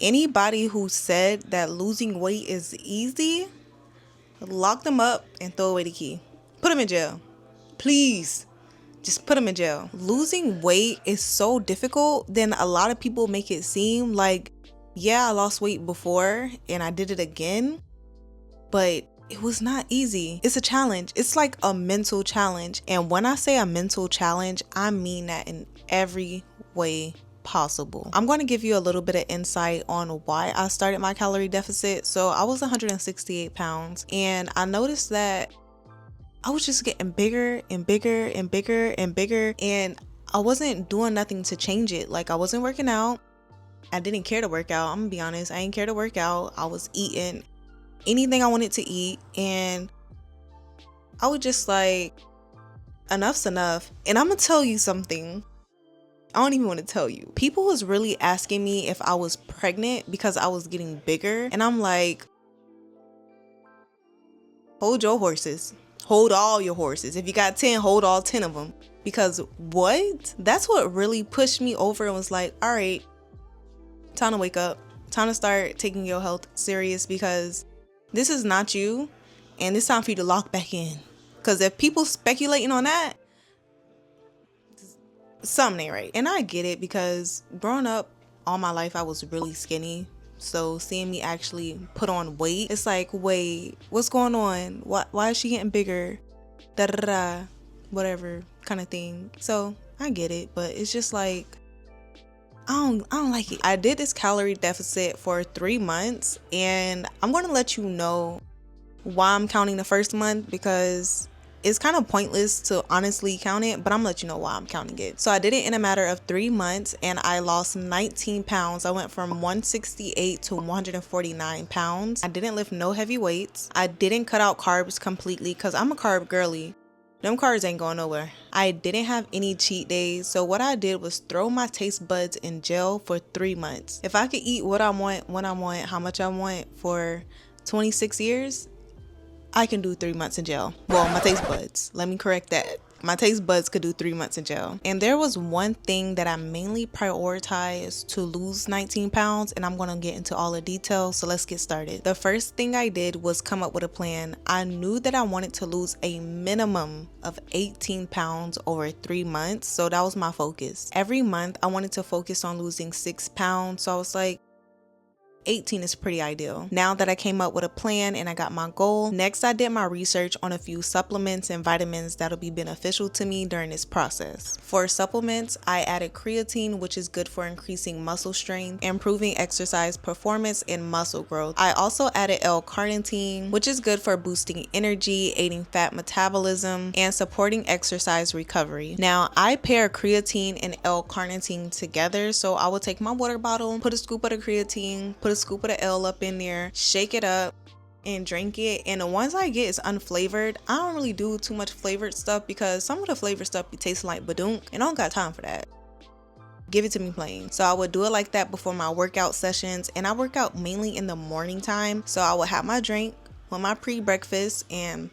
Anybody who said that losing weight is easy, lock them up and throw away the key. Put them in jail. Please. Just put them in jail. Losing weight is so difficult than a lot of people make it seem. Like, yeah, I lost weight before and I did it again, but it was not easy. It's a challenge. It's like a mental challenge. And when I say a mental challenge, I mean that in every way possible. I'm going to give you a little bit of insight on why I started my calorie deficit. So I was 168 pounds and I noticed that I was just getting bigger and bigger and bigger and bigger, and I wasn't doing nothing to change it. Like, I wasn't working out. I didn't care to work out. I'm gonna be honest. I didn't care to work out. I was eating anything I wanted to eat, and I was just like, enough's enough. And I'm gonna tell you something. I don't even want to tell you. People was really asking me if I was pregnant because I was getting bigger, and I'm like, hold your horses. Hold all your horses. If you got 10, hold all 10 of them. Because what? That's what really pushed me over and was like, all right, time to wake up. Time to start taking your health serious, because this is not you. And it's time for you to lock back in. Because if people speculating on that, something ain't right. And I get it, because growing up all my life, I was really skinny. So seeing me actually put on weight, it's like, wait, what's going on? Why is she getting bigger? Da da da, whatever kind of thing. So I get it, but it's just like, I don't like it. I did this calorie deficit for 3 months, and I'm going to let you know why I'm counting the first month, because it's kind of pointless to honestly count it, but I'm gonna let you know why I'm counting it. So I did it in a matter of 3 months, and I lost 19 pounds. I went from 168 to 149 pounds. I didn't lift no heavy weights. I didn't cut out carbs completely, because I'm a carb girly. Them carbs ain't going nowhere. I didn't have any cheat days. So what I did was throw my taste buds in jail for 3 months. If I could eat what I want, when I want, how much I want for 26 years, I can do 3 months in jail. Well, my taste buds. Let me correct that. My taste buds could do 3 months in jail. And there was one thing that I mainly prioritized to lose 19 pounds, and I'm going to get into all the details. So let's get started. The first thing I did was come up with a plan. I knew that I wanted to lose a minimum of 18 pounds over 3 months. So that was my focus. Every month I wanted to focus on losing 6 pounds. So I was like, 18 is pretty ideal. Now that I came up with a plan and I got my goal, next I did my research on a few supplements and vitamins that'll be beneficial to me during this process. For supplements, I added creatine, which is good for increasing muscle strength, improving exercise performance, and muscle growth. I also added L-carnitine, which is good for boosting energy, aiding fat metabolism, and supporting exercise recovery. Now, I pair creatine and L-carnitine together, so I will take my water bottle, put a scoop of the creatine, put a scoop of the L up in there, shake it up, and drink it. And the ones I get is unflavored. I don't really do too much flavored stuff, because some of the flavored stuff be tasting like badunk, and I don't got time for that. Give it to me plain. So I would do it like that before my workout sessions, and I work out mainly in the morning time. So I would have my drink with my pre-breakfast, and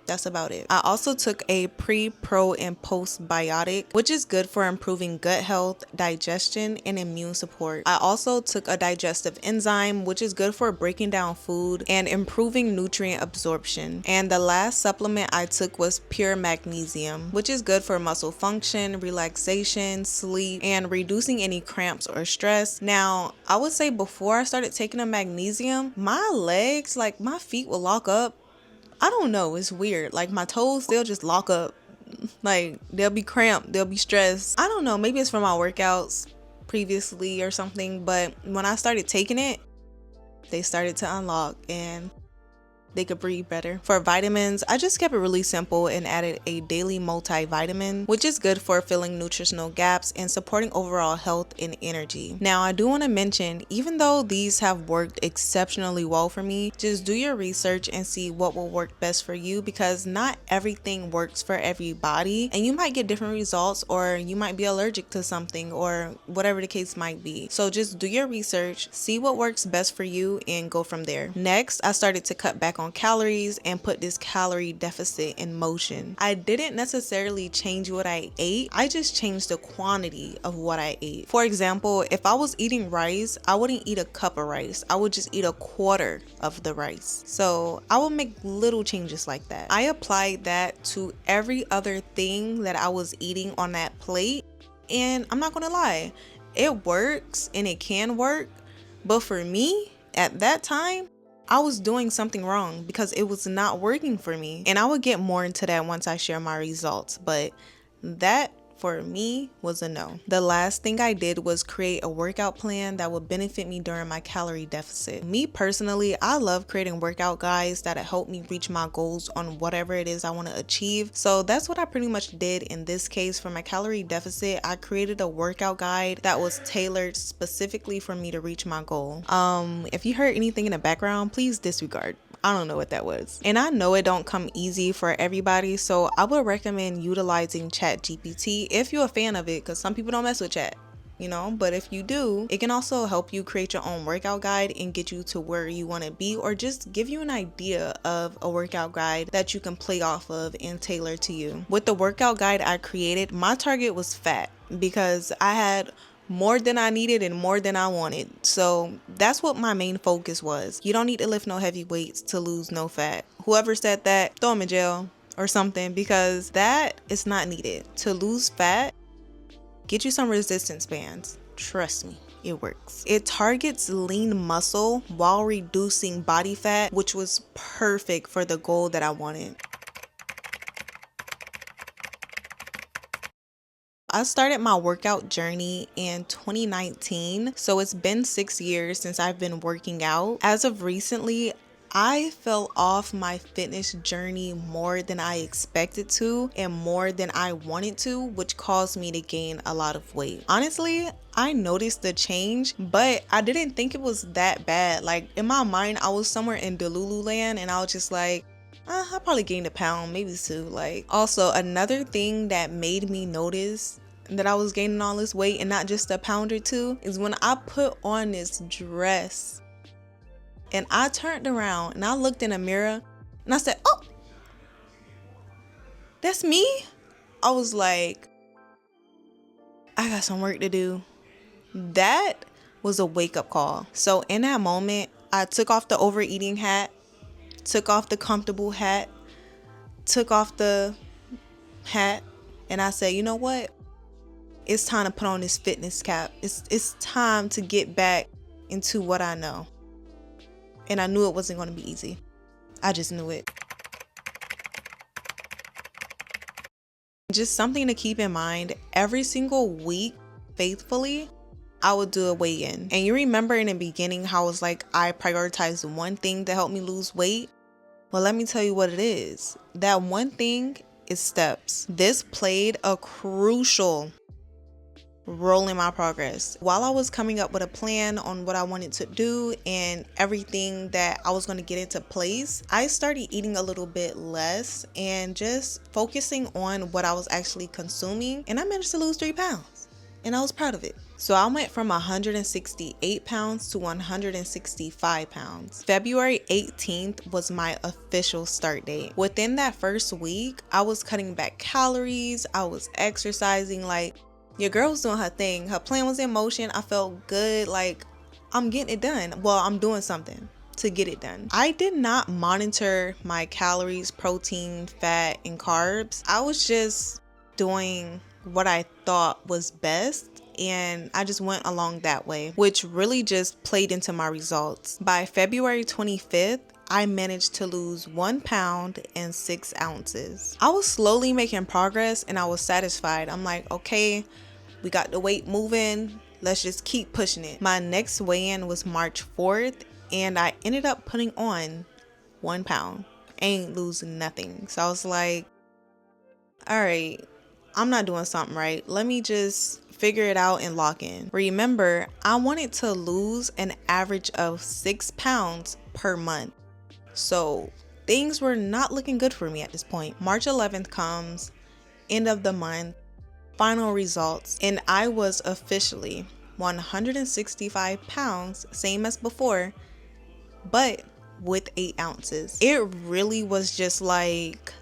that's about it. I also took a pre, pro, and postbiotic, which is good for improving gut health, digestion, and immune support. I also took a digestive enzyme, which is good for breaking down food and improving nutrient absorption. And the last supplement I took was pure magnesium, which is good for muscle function, relaxation, sleep, and reducing any cramps or stress. Now, I would say before I started taking the magnesium, my legs, like my feet would lock up. I don't know, it's weird. Like my toes, they'll just lock up. Like they'll be cramped, they'll be stressed. I don't know, maybe it's from my workouts previously or something, but when I started taking it, they started to unlock and they could breathe better. For vitamins, I just kept it really simple and added a daily multivitamin, which is good for filling nutritional gaps and supporting overall health and energy. Now, I do want to mention, even though these have worked exceptionally well for me, just do your research and see what will work best for you, because not everything works for everybody, and you might get different results, or you might be allergic to something, or whatever the case might be. So just do your research, see what works best for you, and go from there. Next, I started to cut back on on calories and put this calorie deficit in motion. I didn't necessarily change what I ate, I just changed the quantity of what I ate. For example, if I was eating rice, I wouldn't eat a cup of rice, I would just eat a quarter of the rice. So I will make little changes like that. I applied that to every other thing that I was eating on that plate, and I'm not gonna lie, it works and it can work, but for me at that time, I was doing something wrong because it was not working for me. And I will get more into that once I share my results, but that for me was a no. The last thing I did was create a workout plan that would benefit me during my calorie deficit. Me personally, I love creating workout guides that help me reach my goals on whatever it is I want to achieve. So that's what I pretty much did in this case. For my calorie deficit, I created a workout guide that was tailored specifically for me to reach my goal. If you heard anything in the background, please disregard. I don't know what that was. And I know it don't come easy for everybody, so I would recommend utilizing ChatGPT if you're a fan of it, because some people don't mess with chat, you know, but if you do, it can also help you create your own workout guide and get you to where you want to be, or just give you an idea of a workout guide that you can play off of and tailor to you. With the workout guide I created, my target was fat because I had more than I needed and more than I wanted. So that's what my main focus was. You don't need to lift no heavy weights to lose no fat. Whoever said that, throw them in jail or something, because that is not needed. To lose fat, get you some resistance bands. Trust me, it works. It targets lean muscle while reducing body fat, which was perfect for the goal that I wanted. I started my workout journey in 2019, so it's been 6 years since I've been working out. As of recently, I fell off my fitness journey more than I expected to and more than I wanted to, which caused me to gain a lot of weight. Honestly, I noticed the change, but I didn't think it was that bad. Like in my mind, I was somewhere in Delulu land and I was just like, I probably gained a pound, maybe two. Like, also another thing that made me notice that I was gaining all this weight and not just a pound or two is when I put on this dress and I turned around and I looked in a mirror and I said, oh, that's me. I was like, I got some work to do. That was a wake-up call. So in that moment, I took off the overeating hat, took off the comfortable hat, took off the hat, and I said, you know what? It's time to put on this fitness cap. It's time to get back into what I know. And I knew it wasn't going to be easy. I just knew it. Just something to keep in mind, every single week, faithfully, I would do a weigh-in. And you remember in the beginning how I was like, I prioritized one thing to help me lose weight? Well, let me tell you what it is. That one thing is steps. This played a crucial role in my progress. While I was coming up with a plan on what I wanted to do and everything that I was going to get into place, I started eating a little bit less and just focusing on what I was actually consuming, and I managed to lose 3 pounds and I was proud of it. So I went from 168 pounds to 165 pounds. February 18th was my official start date. Within that first week, I was cutting back calories, I was exercising. Like, your girl was doing her thing. Her plan was in motion. I felt good. Like, I'm getting it done. Well, I'm doing something to get it done. I did not monitor my calories, protein, fat, and carbs. I was just doing what I thought was best, and I just went along that way, which really just played into my results. By February 25th, I managed to lose 1 pound and 6 ounces. I was slowly making progress and I was satisfied. I'm like, okay, we got the weight moving. Let's just keep pushing it. My next weigh-in was March 4th and I ended up putting on 1 pound. Ain't losing nothing. So I was like, all right, I'm not doing something right. Let me just figure it out and lock in. Remember, I wanted to lose an average of 6 pounds per month. So things were not looking good for me at this point. March 11th comes, end of the month, final results, and I was officially 165 pounds, same as before, but with 8 ounces. It really was just like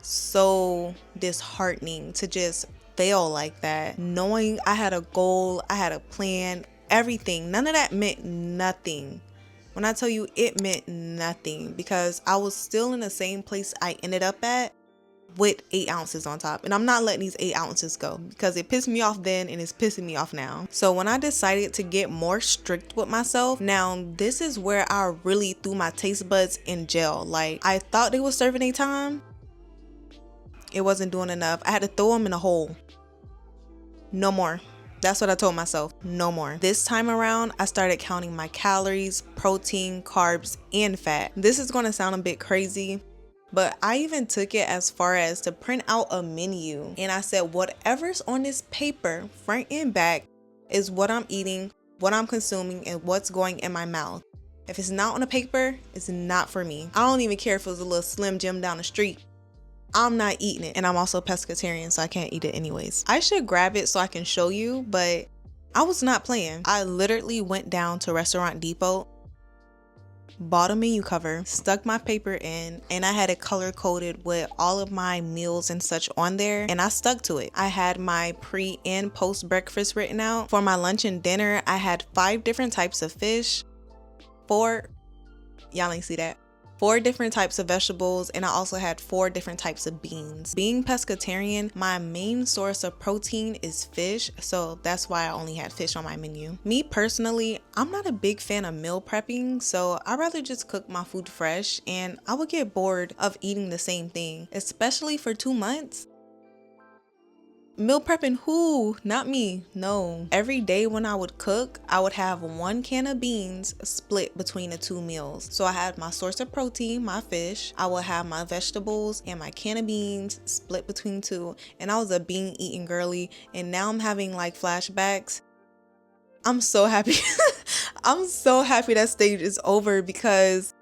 so disheartening to just fail like that, knowing I had a goal, I had a plan, everything. None of that meant nothing. When I tell you, it meant nothing, because I was still in the same place I ended up at with 8 ounces on top. And I'm not letting these 8 ounces go, because it pissed me off then and it's pissing me off now. So when I decided to get more strict with myself, now this is where I really threw my taste buds in jail. Like, I thought they were serving their time. It wasn't doing enough. I had to throw them in a hole. No more. That's what I told myself. No more. This time around, I started counting my calories, protein, carbs, and fat. This is going to sound a bit crazy, but I even took it as far as to print out a menu. And I said, whatever's on this paper, front and back, is what I'm eating, what I'm consuming, and what's going in my mouth. If it's not on the paper, it's not for me. I don't even care if it was a little Slim Jim down the street. I'm not eating it. And I'm also pescatarian, so I can't eat it anyways. I should grab it so I can show you, but I was not playing. I literally went down to Restaurant Depot, bought a menu cover, stuck my paper in, and I had it color coded with all of my meals and such on there, and I stuck to it. I had my pre and post breakfast written out. For my lunch and dinner, I had 5 different types of fish, y'all ain't see that, 4 different types of vegetables, and I also had 4 different types of beans. Being pescatarian, my main source of protein is fish, so that's why I only had fish on my menu. Me personally, I'm not a big fan of meal prepping, so I'd rather just cook my food fresh, and I would get bored of eating the same thing, especially for 2 months. Meal prepping who? Not me. No. Every day when I would cook, I would have 1 can of beans split between the 2 meals. So I had my source of protein, my fish. I would have my vegetables and my can of beans split between 2. And I was a bean eating girly. And now I'm having like flashbacks. I'm so happy. I'm so happy that stage is over, because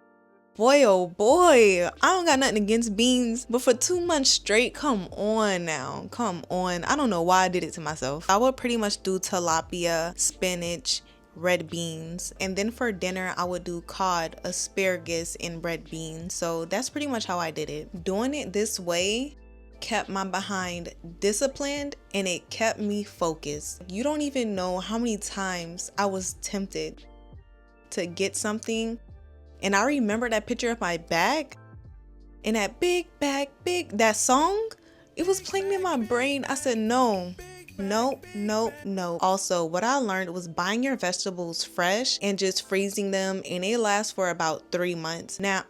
boy, oh boy, I don't got nothing against beans, but for 2 months straight, come on now, come on. I don't know why I did it to myself. I would pretty much do tilapia, spinach, red beans, and then for dinner, I would do cod, asparagus, and red beans. So that's pretty much how I did it. Doing it this way kept my behind disciplined, and it kept me focused. You don't even know how many times I was tempted to get something, and I remember that picture of my bag and that big bag, that song, it was playing in my brain. I said, no. Also, what I learned was buying your vegetables fresh and just freezing them, and they last for about 3 months. Now,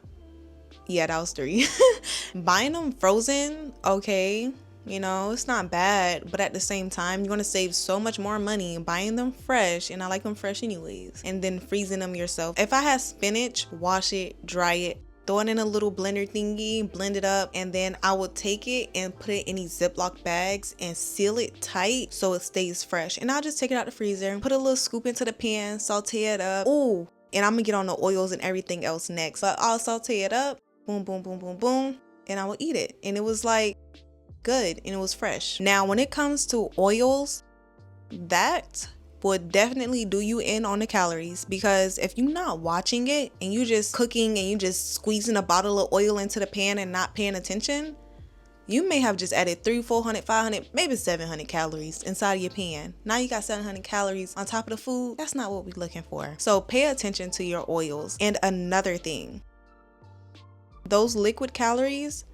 yeah, that was 3. Buying them frozen, okay, you know, it's not bad, but at the same time, you're gonna save so much more money buying them fresh, and I like them fresh anyways, and then freezing them yourself. If I had spinach, wash it, dry it, throw it in a little blender thingy, blend it up, and then I would take it and put it in these Ziploc bags and seal it tight so it stays fresh. And I'll just take it out the freezer, put a little scoop into the pan, saute it up. Ooh, and I'm gonna get on the oils and everything else next, but I'll saute it up, boom, boom, boom, boom, boom, and I will eat it. And it was like good, and it was fresh. Now, when it comes to oils, that would definitely do you in on the calories, because if you're not watching it and you just cooking and you just squeezing a bottle of oil into the pan and not paying attention, you may have just added 300, 400, 500, maybe 700 calories inside of your pan. Now you got 700 calories on top of the food. That's not what we're looking for. So pay attention to your oils. And another thing, those liquid calories,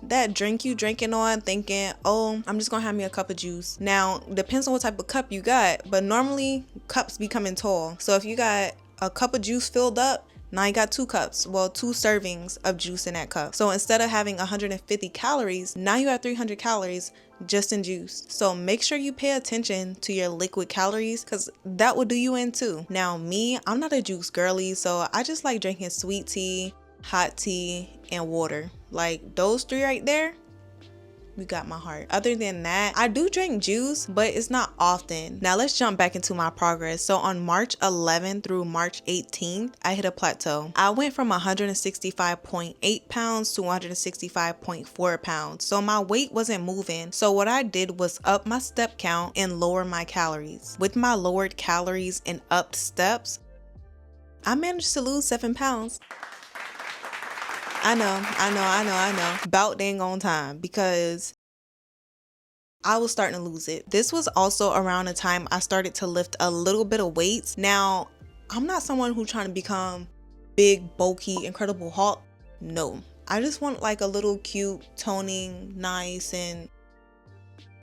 that drink you drinking on thinking, oh, I'm just gonna have me a cup of juice. Now, depends on what type of cup you got, but normally cups be coming tall. So if you got a cup of juice filled up, now you got 2 cups, well, 2 servings of juice in that cup. So instead of having 150 calories, now you have 300 calories just in juice. So make sure you pay attention to your liquid calories, because that will do you in too. Now me, I'm not a juice girly, so I just like drinking sweet tea, hot tea, and water. Like those 3 right there, you got my heart. Other than that, I do drink juice, but it's not often. Now let's jump back into my progress. So on March 11th through March 18th, I hit a plateau. I went from 165.8 pounds to 165.4 pounds. So my weight wasn't moving. So what I did was up my step count and lower my calories. With my lowered calories and upped steps, I managed to lose 7 pounds. I know. About dang on time because I was starting to lose it. This was also around the time I started to lift a little bit of weights. Now, I'm not someone who's trying to become big, bulky, Incredible Hulk. No. I just want like a little cute, toning, nice, and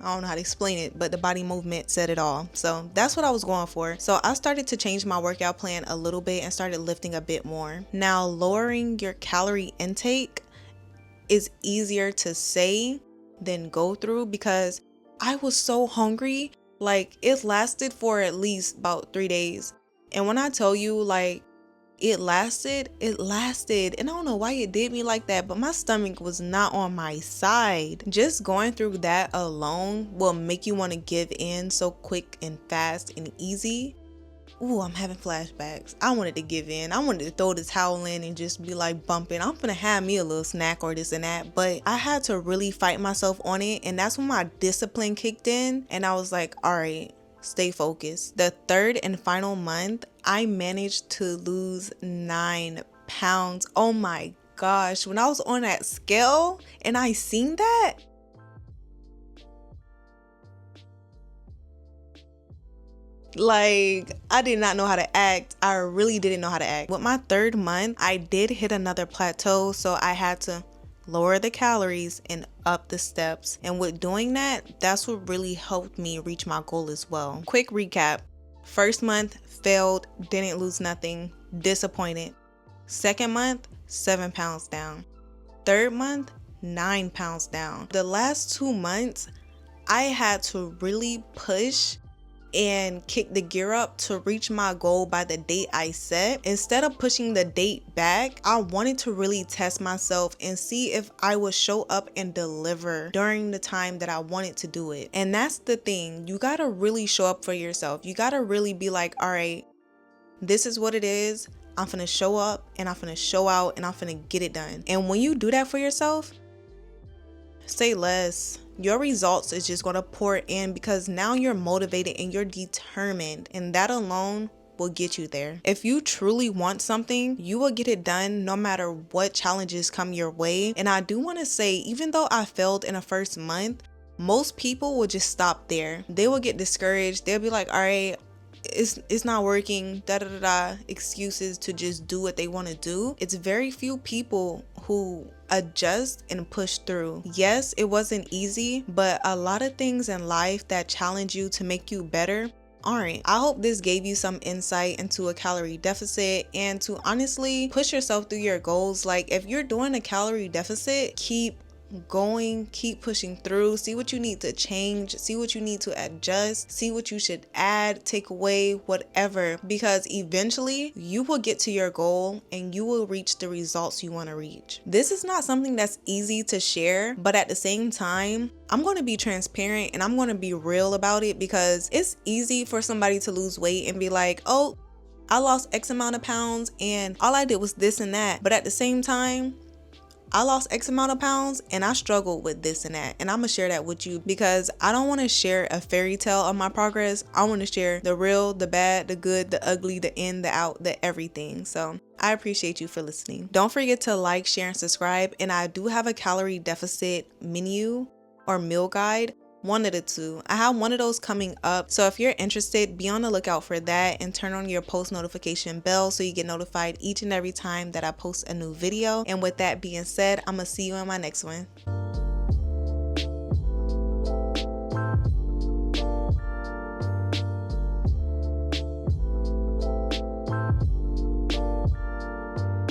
I don't know how to explain it, but the body movement said it all. So that's what I was going for. So I started to change my workout plan a little bit and started lifting a bit more. Now, lowering your calorie intake is easier to say than go through because I was so hungry. Like, it lasted for at least about 3 days. And when I tell you, like, it lasted. And I don't know why it did me like that, but my stomach was not on my side. Just going through that alone will make you want to give in so quick and fast and easy. Ooh, I'm having flashbacks. I wanted to give in. I wanted to throw the towel in and just be like bumping. I'm gonna have me a little snack or this and that. But I had to really fight myself on it. And that's when my discipline kicked in. And I was like, all right, stay focused. The third and final month, I managed to lose 9 pounds. Oh my gosh. When I was on that scale and I seen that, like, I did not know how to act. I really didn't know how to act. With my third month, I did hit another plateau, so I had to lower the calories and up the steps. And with doing that, that's what really helped me reach my goal as well. Quick recap. First month, failed, didn't lose nothing, disappointed. Second month, 7 pounds down. Third month, 9 pounds down. The last 2 months, I had to really push and kick the gear up to reach my goal by the date I set. Instead of pushing the date back, I wanted to really test myself and see if I would show up and deliver during the time that I wanted to do it. And that's the thing. You gotta really show up for yourself. You gotta really be like, all right, this is what it is. I'm finna show up and I'm finna show out and I'm finna get it done. And when you do that for yourself, say less. Your results is just going to pour in because now you're motivated and you're determined, and that alone will get you there. If you truly want something, you will get it done no matter what challenges come your way. And I do want to say, even though I failed in the first month, most people will just stop there. They will get discouraged. They'll be like, all right, it's not working, excuses to just do what they want to do. It's very few people who adjust and push through. Yes, it wasn't easy, but a lot of things in life that challenge you to make you better aren't. I hope this gave you some insight into a calorie deficit and to honestly push yourself through your goals. Like, if you're doing a calorie deficit, keep going, keep pushing through, see what you need to change, see what you need to adjust, see what you should add, take away, whatever, because eventually you will get to your goal and you will reach the results you want to reach. This is not something that's easy to share, but at the same time, I'm going to be transparent and I'm going to be real about it because it's easy for somebody to lose weight and be like, oh, I lost X amount of pounds and all I did was this and that. But at the same time, I lost X amount of pounds and I struggled with this and that. And I'm gonna share that with you because I don't want to share a fairy tale of my progress. I want to share the real, the bad, the good, the ugly, the in, the out, the everything. So I appreciate you for listening. Don't forget to like, share, and subscribe. And I do have a calorie deficit menu or meal guide. One of the two. I have one of those coming up. So if you're interested, be on the lookout for that and turn on your post notification bell so you get notified each and every time that I post a new video. And with that being said, I'm gonna see you in my next one.